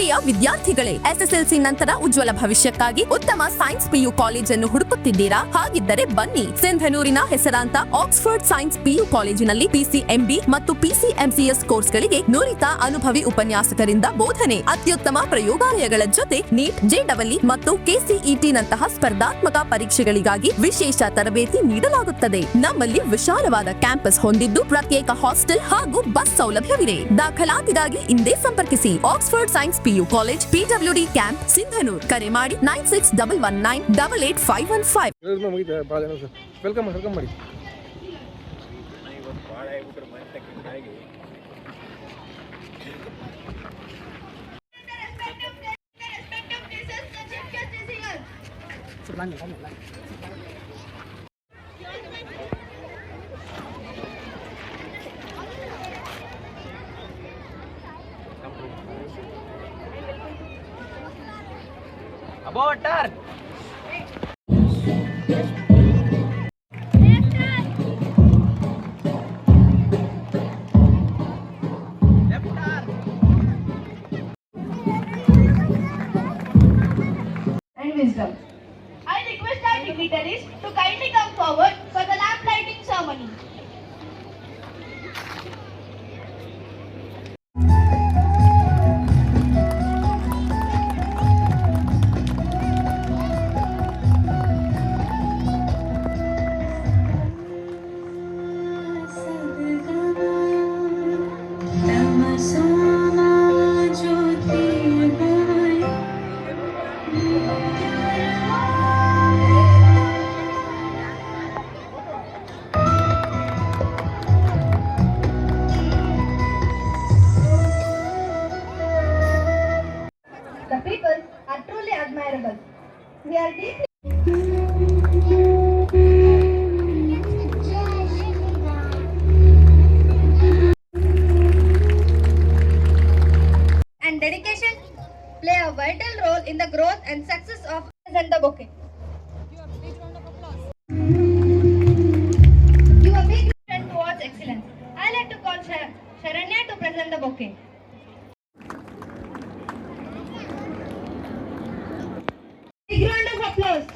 ಪ್ರಿಯ ವಿದ್ಯಾರ್ಥಿಗಳೇ, ಎಸ್ಎಸ್ಎಲ್ಸಿ ನಂತರ ಉಜ್ವಲ ಭವಿಷ್ಯಕ್ಕಾಗಿ ಉತ್ತಮ ಸೈನ್ಸ್ ಪಿಯು ಕಾಲೇಜನ್ನು ಹುಡುಕುತ್ತಿದ್ದೀರಾ? ಹಾಗಿದ್ದರೆ ಬನ್ನಿ, ಸಿಂಧನೂರಿನ ಹೆಸರಾಂತ ಆಕ್ಸ್ಫರ್ಡ್ ಸೈನ್ಸ್ ಪಿಯು ಕಾಲೇಜಿನಲ್ಲಿ ಪಿಸಿಎಂಬಿ ಮತ್ತು ಪಿಸಿಎಂಸಿಎಸ್ ಕೋರ್ಸ್ಗಳಿಗೆ ನುರಿತ ಅನುಭವಿ ಉಪನ್ಯಾಸಕರಿಂದ ಬೋಧನೆ, ಅತ್ಯುತ್ತಮ ಪ್ರಯೋಗಾಲಯಗಳ ಜೊತೆ ನೀಟ್, ಜೆಡಬ್ಲ್ಇ ಮತ್ತು ಕೆಸಿಇಟಿ ನಂತಹ ಸ್ಪರ್ಧಾತ್ಮಕ ಪರೀಕ್ಷೆಗಳಿಗಾಗಿ ವಿಶೇಷ ತರಬೇತಿ ನೀಡಲಾಗುತ್ತದೆ. ನಮ್ಮಲ್ಲಿ ವಿಶಾಲವಾದ ಕ್ಯಾಂಪಸ್ ಹೊಂದಿದ್ದು ಪ್ರತ್ಯೇಕ ಹಾಸ್ಟೆಲ್ ಹಾಗೂ ಬಸ್ ಸೌಲಭ್ಯವಿದೆ. ದಾಖಲಾತಿಗಾಗಿ ಇಂದೇ ಸಂಪರ್ಕಿಸಿ Oxford science PU college, PWD camp, Sindhanur. ಕರೆ ಮಾಡಿ 9611988515. ವೆಲ್ಕಮ್ ಮಾಡಿ. About turn. And wisdom. I request our dignitaries to kindly come forward for the lamp lighting ceremony. The people are truly admirable. We are deeply and dedication play a vital role in the growth and success of the bouquet. You are big friend towards excellence. I like to call Sharanya to present the bouquet. Big round of applause.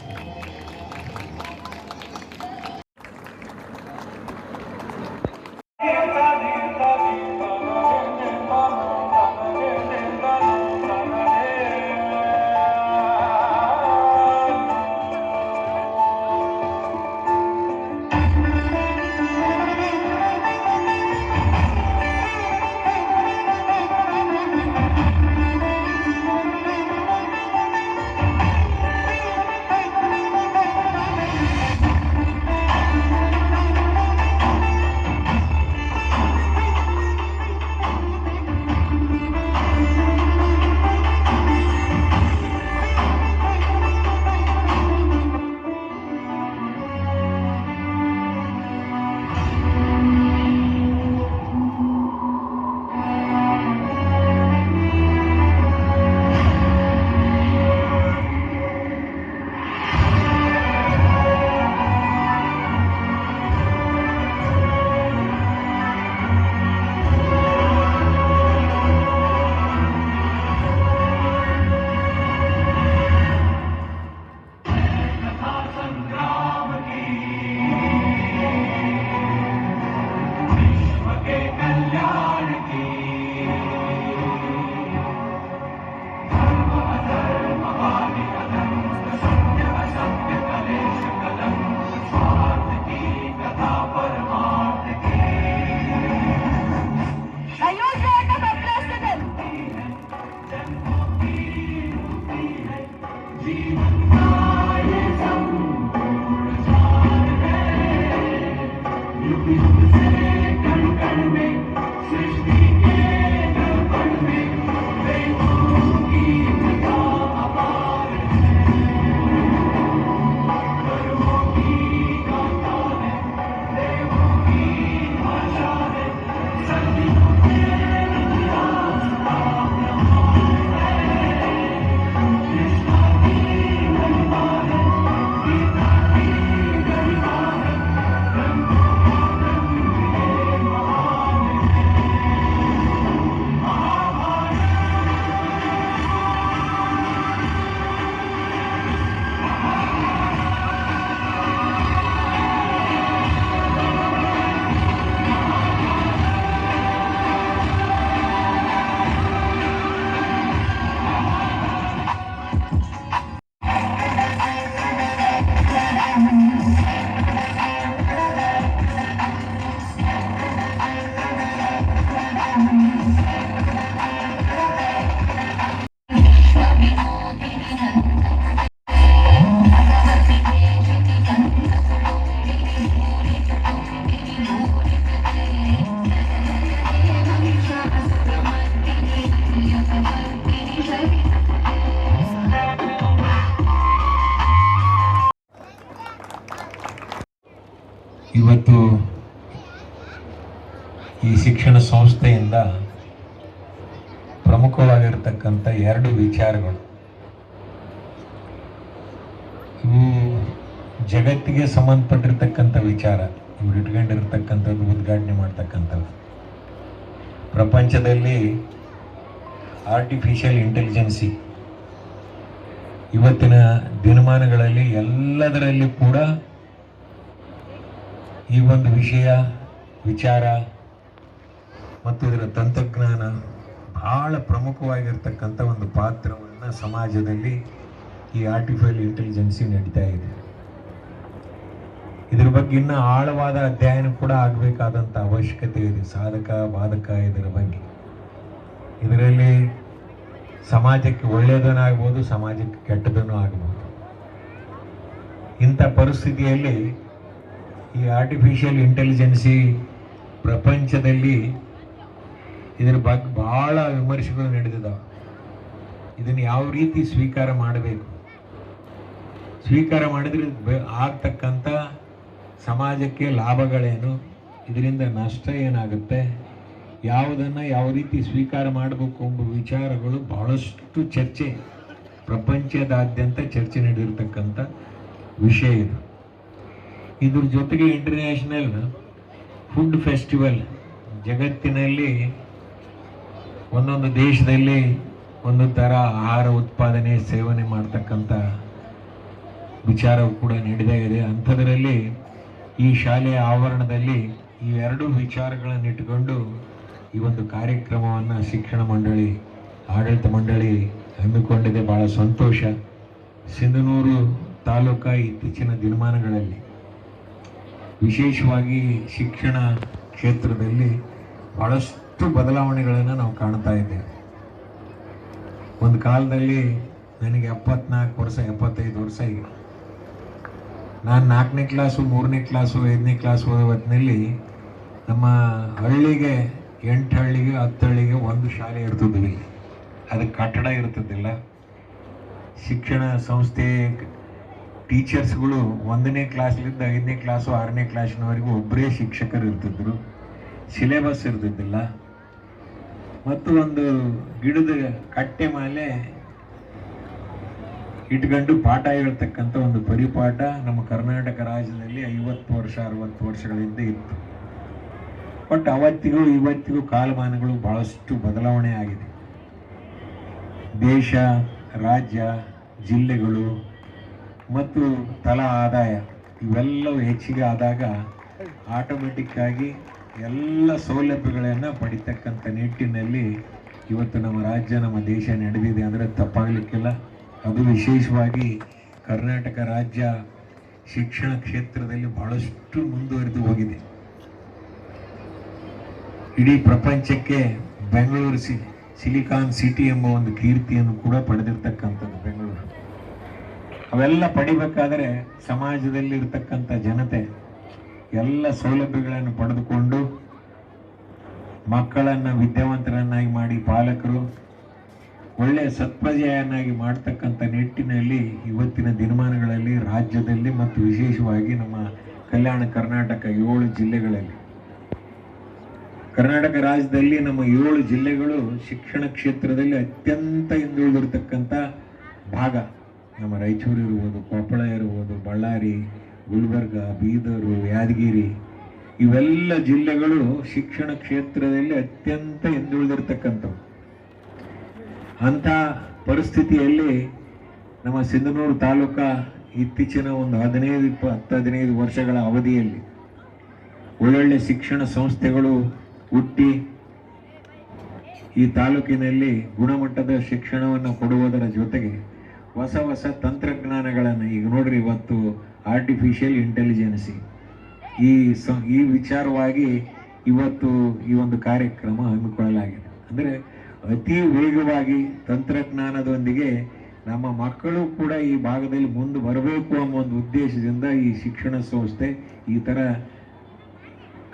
ಶಿಕ್ಷಣ ಸಂಸ್ಥೆಯಿಂದ ಪ್ರಮುಖವಾಗಿರ್ತಕ್ಕಂಥ 2 ವಿಚಾರಗಳು ಇವು ಜಗತ್ತಿಗೆ ಸಂಬಂಧಪಟ್ಟಿರ್ತಕ್ಕಂಥ ವಿಚಾರ. ಇವ್ರು ಇಟ್ಕೊಂಡಿರ್ತಕ್ಕಂಥದ್ದು, ಉದ್ಘಾಟನೆ ಮಾಡ್ತಕ್ಕಂಥದ್ದು. ಪ್ರಪಂಚದಲ್ಲಿ ಆರ್ಟಿಫಿಷಿಯಲ್ ಇಂಟೆಲಿಜೆನ್ಸಿ ಇವತ್ತಿನ ದಿನಮಾನಗಳಲ್ಲಿ ಎಲ್ಲದರಲ್ಲಿ ಕೂಡ ಈ ಒಂದು ವಿಷಯ, ವಿಚಾರ ಮತ್ತು ಇದರ ತಂತ್ರಜ್ಞಾನ ಬಹಳ ಪ್ರಮುಖವಾಗಿರ್ತಕ್ಕಂಥ ಒಂದು ಪಾತ್ರವನ್ನು ಸಮಾಜದಲ್ಲಿ ಈ ಆರ್ಟಿಫಿಷಿಯಲ್ ಇಂಟೆಲಿಜೆನ್ಸಿ ನಡೀತಾ ಇದೆ. ಇದ್ರ ಬಗ್ಗೆ ಇನ್ನೂ ಆಳವಾದ ಅಧ್ಯಯನ ಕೂಡ ಆಗಬೇಕಾದಂಥ ಅವಶ್ಯಕತೆ ಇದೆ. ಸಾಧಕ ಬಾಧಕ ಇದರ ಬಗ್ಗೆ, ಇದರಲ್ಲಿ ಸಮಾಜಕ್ಕೆ ಒಳ್ಳೆಯದನ್ನು ಆಗ್ಬೋದು, ಸಮಾಜಕ್ಕೆ ಕೆಟ್ಟದನ್ನು ಆಗ್ಬೋದು. ಇಂಥ ಪರಿಸ್ಥಿತಿಯಲ್ಲಿ ಈ ಆರ್ಟಿಫಿಷಿಯಲ್ ಇಂಟೆಲಿಜೆನ್ಸಿ ಪ್ರಪಂಚದಲ್ಲಿ ಇದರ ಬಗ್ಗೆ ಬಹಳ ವಿಮರ್ಶೆಗಳು ನಡೆದಿದ್ದಾವೆ. ಇದನ್ನು ಯಾವ ರೀತಿ ಸ್ವೀಕಾರ ಮಾಡಬೇಕು, ಸ್ವೀಕಾರ ಮಾಡಿದ್ರೆ ಆಗ್ತಕ್ಕಂಥ ಸಮಾಜಕ್ಕೆ ಲಾಭಗಳೇನು, ಇದರಿಂದ ನಷ್ಟ ಏನಾಗುತ್ತೆ, ಯಾವುದನ್ನು ಯಾವ ರೀತಿ ಸ್ವೀಕಾರ ಮಾಡಬೇಕು ಎಂಬ ವಿಚಾರಗಳು ಬಹಳಷ್ಟು ಚರ್ಚೆ, ಪ್ರಪಂಚದಾದ್ಯಂತ ಚರ್ಚೆ ನಡೆದಿರ್ತಕ್ಕಂಥ ವಿಷಯ ಇದು. ಇದ್ರ ಜೊತೆಗೆ ಇಂಟರ್ನ್ಯಾಷನಲ್ ಫುಡ್ ಫೆಸ್ಟಿವಲ್, ಜಗತ್ತಿನಲ್ಲಿ ಒಂದೊಂದು ದೇಶದಲ್ಲಿ ಒಂದೊಂದು ಥರ ಆಹಾರ ಉತ್ಪಾದನೆ ಸೇವನೆ ಮಾಡ್ತಕ್ಕಂಥ ವಿಚಾರವು ಕೂಡ ನಡೀತಾ ಇದೆ. ಅಂಥದ್ರಲ್ಲಿ ಈ ಶಾಲೆಯ ಆವರಣದಲ್ಲಿ ಈ 2 ವಿಚಾರಗಳನ್ನು ಇಟ್ಟುಕೊಂಡು ಈ ಒಂದು ಕಾರ್ಯಕ್ರಮವನ್ನು ಶಿಕ್ಷಣ ಮಂಡಳಿ, ಆಡಳಿತ ಮಂಡಳಿ ಹಮ್ಮಿಕೊಂಡಿದೆ. ಭಾಳ ಸಂತೋಷ. ಸಿಂಧನೂರು ತಾಲೂಕು ಇತ್ತೀಚಿನ ದಿನಮಾನಗಳಲ್ಲಿ ವಿಶೇಷವಾಗಿ ಶಿಕ್ಷಣ ಕ್ಷೇತ್ರದಲ್ಲಿ ಬಹಳಷ್ಟು ಬದಲಾವಣೆಗಳನ್ನು ನಾವು ಕಾಣ್ತಾ ಇದ್ದೇವೆ. ಒಂದು ಕಾಲದಲ್ಲಿ ನನಗೆ 74 ವರ್ಷ, 75 ವರ್ಷ ಈಗ. ನಾನು 4ನೇ ಕ್ಲಾಸು, 3ನೇ ಕ್ಲಾಸು, 5ನೇ ಕ್ಲಾಸು ಓದೋ ಹೊತ್ತಿನಲ್ಲಿ ನಮ್ಮ ಹಳ್ಳಿಗೆ 8 ಹಳ್ಳಿಗೆ 10 ಹಳ್ಳಿಗೆ ಒಂದು ಶಾಲೆ ಇರ್ತಿದ್ವಿ. ಅದಕ್ಕೆ ಕಟ್ಟಡ ಇರ್ತಿದ್ದಿಲ್ಲ. ಶಿಕ್ಷಣ ಸಂಸ್ಥೆ ಟೀಚರ್ಸ್ಗಳು 1ನೇ ಕ್ಲಾಸ್ಲಿಂದ 5ನೇ ಕ್ಲಾಸು 6ನೇ ಕ್ಲಾಸಿನವರೆಗೂ ಒಬ್ಬರೇ ಶಿಕ್ಷಕರು ಇರ್ತಿದ್ರು. ಸಿಲೆಬಸ್ ಇರ್ತಿದ್ದಿಲ್ಲ. ಮತ್ತು ಒಂದು ಗಿಡದ ಕಟ್ಟೆ ಮೇಲೆ ಇಟ್ಕೊಂಡು ಪಾಠ ಹೇಳ್ತಕ್ಕಂಥ ಒಂದು ಪರಿಪಾಠ ನಮ್ಮ ಕರ್ನಾಟಕ ರಾಜ್ಯದಲ್ಲಿ 50 ವರ್ಷ 60 ವರ್ಷಗಳಿಂದ ಇತ್ತು. ಬಟ್ ಅವತ್ತಿಗೂ ಇವತ್ತಿಗೂ ಕಾಲಮಾನಗಳು ಬಹಳಷ್ಟು ಬದಲಾವಣೆ ಆಗಿದೆ. ದೇಶ, ರಾಜ್ಯ, ಜಿಲ್ಲೆಗಳು ಮತ್ತು ತಲಾ ಆದಾಯ ಇವೆಲ್ಲವೂ ಹೆಚ್ಚಿಗೆ ಆದಾಗ ಆಟೋಮೆಟಿಕ್ ಆಗಿ ಎಲ್ಲ ಸೌಲಭ್ಯಗಳನ್ನು ಪಡಿತಕ್ಕಂಥ ನಿಟ್ಟಿನಲ್ಲಿ ಇವತ್ತು ನಮ್ಮ ರಾಜ್ಯ, ನಮ್ಮ ದೇಶ ನಡೆದಿದೆ ಅಂದರೆ ತಪ್ಪಾಗಲಿಕ್ಕಿಲ್ಲ. ಅದು ವಿಶೇಷವಾಗಿ ಕರ್ನಾಟಕ ರಾಜ್ಯ ಶಿಕ್ಷಣ ಕ್ಷೇತ್ರದಲ್ಲಿ ಬಹಳಷ್ಟು ಮುಂದುವರೆದು ಹೋಗಿದೆ. ಇಡೀ ಪ್ರಪಂಚಕ್ಕೆ ಬೆಂಗಳೂರು ಸಿಲಿಕಾನ್ ಸಿಟಿ ಎಂಬ ಒಂದು ಕೀರ್ತಿಯನ್ನು ಕೂಡ ಪಡೆದಿರ್ತಕ್ಕಂಥದ್ದು ಬೆಂಗಳೂರು. ಅವೆಲ್ಲ ಪಡಿಬೇಕಾದರೆ ಸಮಾಜದಲ್ಲಿ ಇರ್ತಕ್ಕಂಥ ಜನತೆ ಎಲ್ಲ ಸೌಲಭ್ಯಗಳನ್ನು ಪಡೆದುಕೊಂಡು ಮಕ್ಕಳನ್ನು ವಿದ್ಯಾವಂತರನ್ನಾಗಿ ಮಾಡಿ, ಪಾಲಕರು ಒಳ್ಳೆಯ ಸತ್ಪ್ರಜೆಯನ್ನಾಗಿ ಮಾಡ್ತಕ್ಕಂಥ ನಿಟ್ಟಿನಲ್ಲಿ ಇವತ್ತಿನ ದಿನಮಾನಗಳಲ್ಲಿ ರಾಜ್ಯದಲ್ಲಿ ಮತ್ತು ವಿಶೇಷವಾಗಿ ನಮ್ಮ ಕಲ್ಯಾಣ ಕರ್ನಾಟಕ 7 ಜಿಲ್ಲೆಗಳಲ್ಲಿ, ಕರ್ನಾಟಕ ರಾಜ್ಯದಲ್ಲಿ ನಮ್ಮ 7 ಜಿಲ್ಲೆಗಳು ಶಿಕ್ಷಣ ಕ್ಷೇತ್ರದಲ್ಲಿ ಅತ್ಯಂತ ಹಿಂದುಳಿದಿರ್ತಕ್ಕಂಥ ಭಾಗ. ನಮ್ಮ ರಾಯಚೂರು ಇರ್ಬೋದು, ಕೊಪ್ಪಳ ಇರ್ಬೋದು, ಬಳ್ಳಾರಿ, ಗುಲ್ಬರ್ಗ, ಬೀದರು, ಯಾದಗಿರಿ ಇವೆಲ್ಲ ಜಿಲ್ಲೆಗಳು ಶಿಕ್ಷಣ ಕ್ಷೇತ್ರದಲ್ಲಿ ಅತ್ಯಂತ ಹಿಂದುಳಿದಿರ್ತಕ್ಕಂಥವು. ಅಂಥ ಪರಿಸ್ಥಿತಿಯಲ್ಲಿ ನಮ್ಮ ಸಿಂಧನೂರು ತಾಲೂಕ ಇತ್ತೀಚಿನ ಒಂದು 10-15 ವರ್ಷಗಳ ಅವಧಿಯಲ್ಲಿ ಒಳ್ಳೊಳ್ಳೆ ಶಿಕ್ಷಣ ಸಂಸ್ಥೆಗಳು ಹುಟ್ಟಿ ಈ ತಾಲೂಕಿನಲ್ಲಿ ಗುಣಮಟ್ಟದ ಶಿಕ್ಷಣವನ್ನು ಕೊಡುವುದರ ಜೊತೆಗೆ ಹೊಸ ಹೊಸ ತಂತ್ರಜ್ಞಾನಗಳನ್ನು, ಈಗ ನೋಡ್ರಿ ಇವತ್ತು ಆರ್ಟಿಫಿಷಿಯಲ್ ಇಂಟೆಲಿಜೆನ್ಸಿ ಈ ವಿಚಾರವಾಗಿ ಇವತ್ತು ಈ ಒಂದು ಕಾರ್ಯಕ್ರಮ ಹಮ್ಮಿಕೊಳ್ಳಲಾಗಿದೆ. ಅಂದರೆ ಅತಿ ವೇಗವಾಗಿ ತಂತ್ರಜ್ಞಾನದೊಂದಿಗೆ ನಮ್ಮ ಮಕ್ಕಳು ಕೂಡ ಈ ಭಾಗದಲ್ಲಿ ಮುಂದೆ ಬರಬೇಕು ಅನ್ನೋ ಒಂದು ಉದ್ದೇಶದಿಂದ ಈ ಶಿಕ್ಷಣ ಸಂಸ್ಥೆ ಈ ಥರ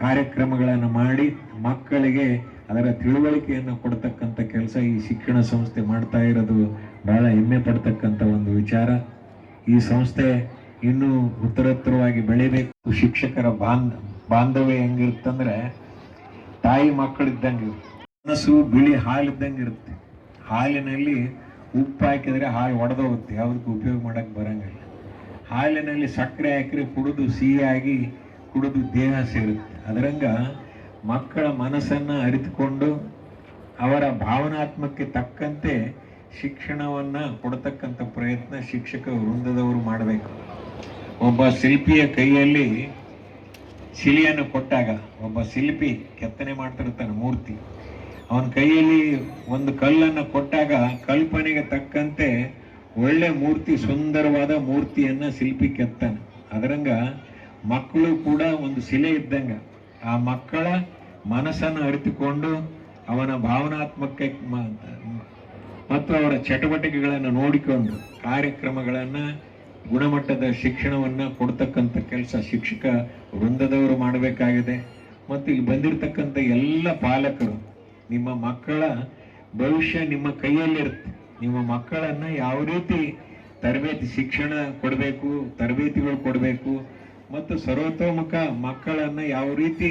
ಕಾರ್ಯಕ್ರಮಗಳನ್ನು ಮಾಡಿ ಮಕ್ಕಳಿಗೆ ಅದರ ತಿಳುವಳಿಕೆಯನ್ನು ಕೊಡ್ತಕ್ಕಂಥ ಕೆಲಸ ಈ ಶಿಕ್ಷಣ ಸಂಸ್ಥೆ ಮಾಡ್ತಾ ಇರೋದು ಬಹಳ ಹೆಮ್ಮೆ ಪಡ್ತಕ್ಕಂಥ ಒಂದು ವಿಚಾರ. ಈ ಸಂಸ್ಥೆ ಇನ್ನೂ ಉತ್ತರೋತ್ತರವಾಗಿ ಬೆಳಿಬೇಕು. ಶಿಕ್ಷಕರ ಬಾಂಧವ್ಯ ಹೆಂಗಿರುತ್ತಂದ್ರೆ ತಾಯಿ ಮಕ್ಕಳಿದ್ದಂಗೆ ಮನಸ್ಸು ಬಿಳಿ ಹಾಲಿದ್ದಂಗೆ ಇರುತ್ತೆ. ಹಾಲಿನಲ್ಲಿ ಉಪ್ಪು ಹಾಕಿದರೆ ಹಾಲು ಒಡೆದೋಗುತ್ತೆ, ಯಾವುದಕ್ಕೂ ಉಪಯೋಗ ಮಾಡಕ್ಕೆ ಬರಂಗಿಲ್ಲ. ಹಾಲಿನಲ್ಲಿ ಸಕ್ಕರೆ ಹಾಕಿದ್ರೆ ಕುಡಿದು ಸಿಹಿಯಾಗಿ ಕುಡಿದು ದೇಹ ಸೇರುತ್ತೆ. ಅದರಂಗ ಮಕ್ಕಳ ಮನಸ್ಸನ್ನು ಅರಿತುಕೊಂಡು ಅವರ ಭಾವನಾತ್ಮಕ್ಕೆ ತಕ್ಕಂತೆ ಶಿಕ್ಷಣವನ್ನು ಕೊಡ್ತಕ್ಕಂಥ ಪ್ರಯತ್ನ ಶಿಕ್ಷಕ ವೃಂದದವರು ಮಾಡಬೇಕು. ಒಬ್ಬ ಶಿಲ್ಪಿಯ ಕೈಯಲ್ಲಿ ಶಿಲೆಯನ್ನು ಕೊಟ್ಟಾಗ, ಒಬ್ಬ ಶಿಲ್ಪಿ ಕೆತ್ತನೆ ಮಾಡ್ತಿರ್ತಾನೆ ಮೂರ್ತಿ, ಅವನ ಕೈಯಲ್ಲಿ ಒಂದು ಕಲ್ಲನ್ನು ಕೊಟ್ಟಾಗ ಕಲ್ಪನೆಗೆ ತಕ್ಕಂತೆ ಒಳ್ಳೆ ಮೂರ್ತಿ, ಸುಂದರವಾದ ಮೂರ್ತಿಯನ್ನು ಶಿಲ್ಪಿ ಕೆತ್ತಾನೆ. ಅದರಂಗ ಮಕ್ಕಳು ಕೂಡ ಒಂದು ಶಿಲೆ ಇದ್ದಂಗೆ. ಆ ಮಕ್ಕಳ ಮನಸ್ಸನ್ನು ಅರಿತುಕೊಂಡು ಅವನ ಭಾವನಾತ್ಮಕ ಮತ್ತು ಅವರ ಚಟುವಟಿಕೆಗಳನ್ನು ನೋಡಿಕೊಂಡು ಕಾರ್ಯಕ್ರಮಗಳನ್ನು, ಗುಣಮಟ್ಟದ ಶಿಕ್ಷಣವನ್ನು ಕೊಡ್ತಕ್ಕಂಥ ಕೆಲಸ ಶಿಕ್ಷಕ ವೃಂದದವರು ಮಾಡಬೇಕಾಗಿದೆ. ಮತ್ತು ಇಲ್ಲಿ ಬಂದಿರತಕ್ಕಂಥ ಎಲ್ಲ ಪಾಲಕರು, ನಿಮ್ಮ ಮಕ್ಕಳ ಭವಿಷ್ಯ ನಿಮ್ಮ ಕೈಯಲ್ಲಿರುತ್ತೆ. ನಿಮ್ಮ ಮಕ್ಕಳನ್ನು ಯಾವ ರೀತಿ ತರಬೇತಿ ಶಿಕ್ಷಣ ಕೊಡಬೇಕು, ತರಬೇತಿಗಳು ಕೊಡಬೇಕು ಮತ್ತು ಸರ್ವತೋಮುಖ ಮಕ್ಕಳನ್ನು ಯಾವ ರೀತಿ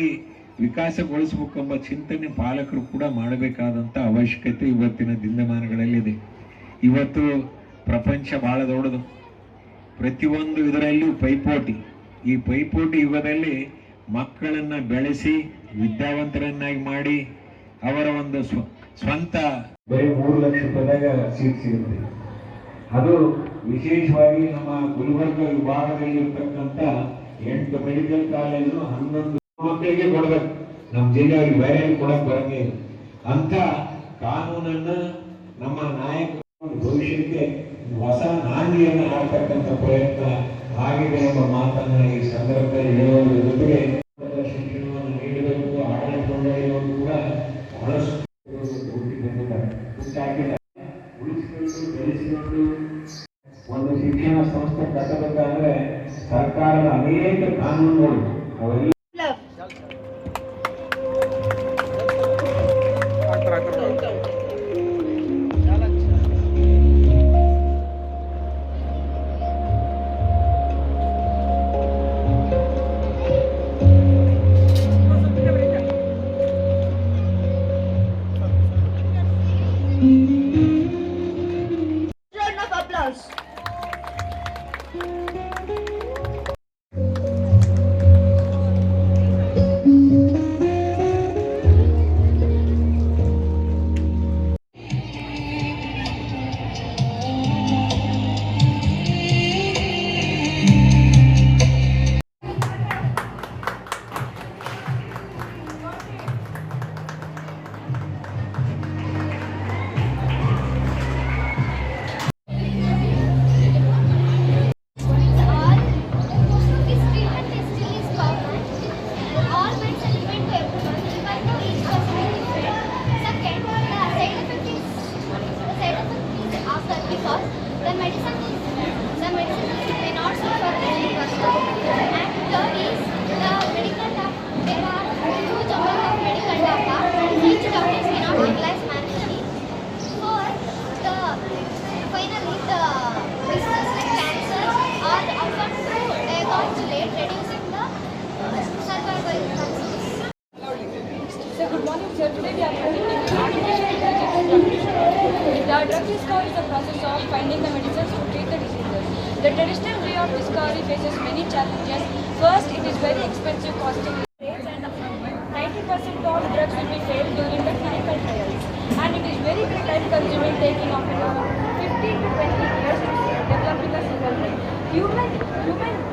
ವಿಕಾಸಗೊಳಿಸಬೇಕೆಂಬ ಚಿಂತನೆ ಪಾಲಕರು ಕೂಡ ಮಾಡಬೇಕಾದಂಥ ಅವಶ್ಯಕತೆ ಇವತ್ತಿನ ದಿನಮಾನಗಳಲ್ಲಿದೆ. ಇವತ್ತು ಪ್ರಪಂಚ ಬಹಳ ದೊಡ್ಡದು, ಪ್ರತಿಯೊಂದು ಇದರಲ್ಲೂ ಪೈಪೋಟಿ. ಈ ಪೈಪೋಟಿ ಯುಗದಲ್ಲಿ ಮಕ್ಕಳನ್ನು ಬೆಳೆಸಿ ವಿದ್ಯಾವಂತರನ್ನಾಗಿ ಮಾಡಿ ಅವರ ಒಂದು ಸ್ವಂತ ಬರೀ 3 ಲಕ್ಷ ರೂಪಾಯಿದಾಗ ಸೀಟ್ ಸಿಗುತ್ತೆ. ಅದು ವಿಶೇಷವಾಗಿ ನಮ್ಮ ಗುಲ್ಬರ್ಗ ವಿಭಾಗದಲ್ಲಿ ಇರ್ತಕ್ಕಂಥ 8 ಮೆಡಿಕಲ್ ಕಾಲೇಜು 11 ಮಕ್ಕಳಿಗೆ ಕೊಡ್ಬೇಕು. ನಮ್ಮ ಜಿಲ್ಲೆಯವರಿಗೆ ಬೇರೆ ಕೊಡಕ್ ಬರಂಗಿಲ್ಲ. ಅಂತ ಕಾನೂನನ್ನ ನಮ್ಮ ನಾಯಕರು ಭವಿಷ್ಯಕ್ಕೆ ಹೊಸ ನಾಂದಿಯನ್ನು ಹಾಡ್ತಕ್ಕಂಥ ಪ್ರಯತ್ನ ಆಗಿದೆ ಎಂಬ ಮಾತನ್ನ ಈ ಸಂದರ್ಭದಲ್ಲಿ ಹೇಳುವುದರ ಜೊತೆಗೆ ಶಿಕ್ಷಣವನ್ನು ನೀಡಬೇಕು. ಆಡಳಿತ ಮಂಡಳಿಯವರು ಕೂಡ ಬಹಳಷ್ಟು ಉಳಿಸಿಕೊಂಡು ಬೆಳೆಸಿಕೊಂಡು ಒಂದು ಶಿಕ್ಷಣ ಸಂಸ್ಥೆ ಕಟ್ಟಬೇಕಾದ್ರೆ ಸರ್ಕಾರದ ಅನೇಕ ಕಾನೂನುಗಳು ಅವೆಲ್ಲ Round of applause. The drug discovery is the process of finding the medicines to treat the diseases. The traditional way of discovery faces many challenges. First, it is very expensive, costing rates, and 90% of drugs will be failed during the clinical trials. And it is very time consuming, taking of around 15 to 20 years to developing a single drug. Human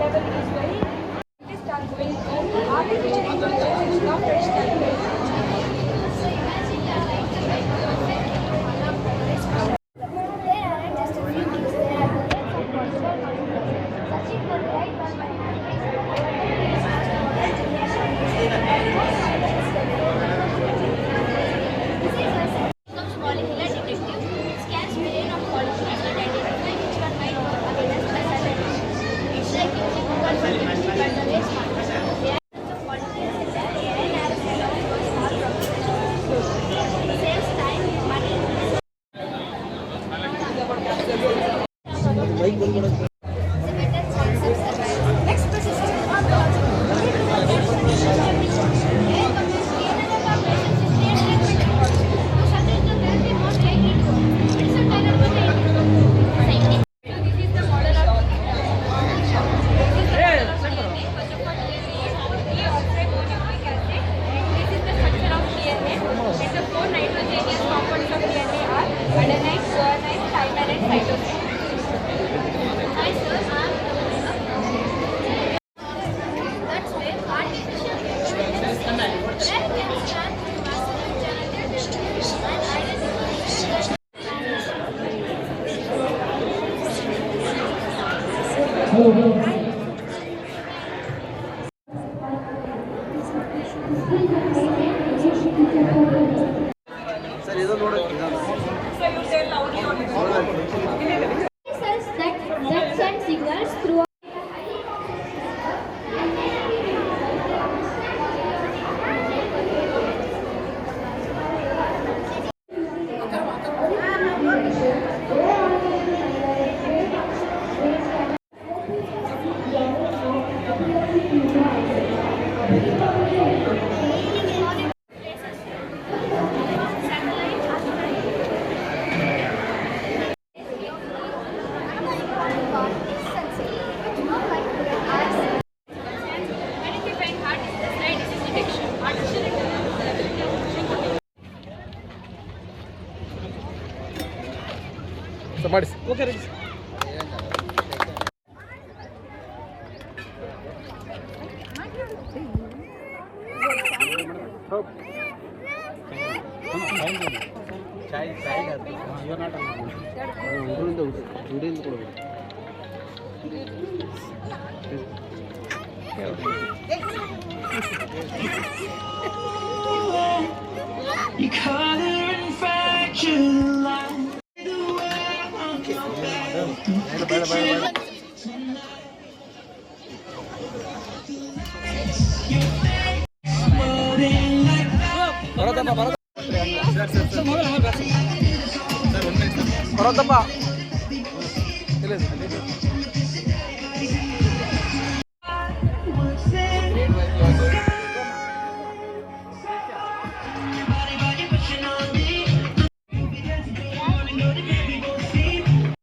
level is very start going to artificial intelligence is not traditional way. Hi, sir. That's where artificial intelligence can scan vascular generated and identify. Cells that send signals through. Identifying heart disease detection. Artificial intelligence. You caught her in fractured life. ಬರೋದಪ್ಪ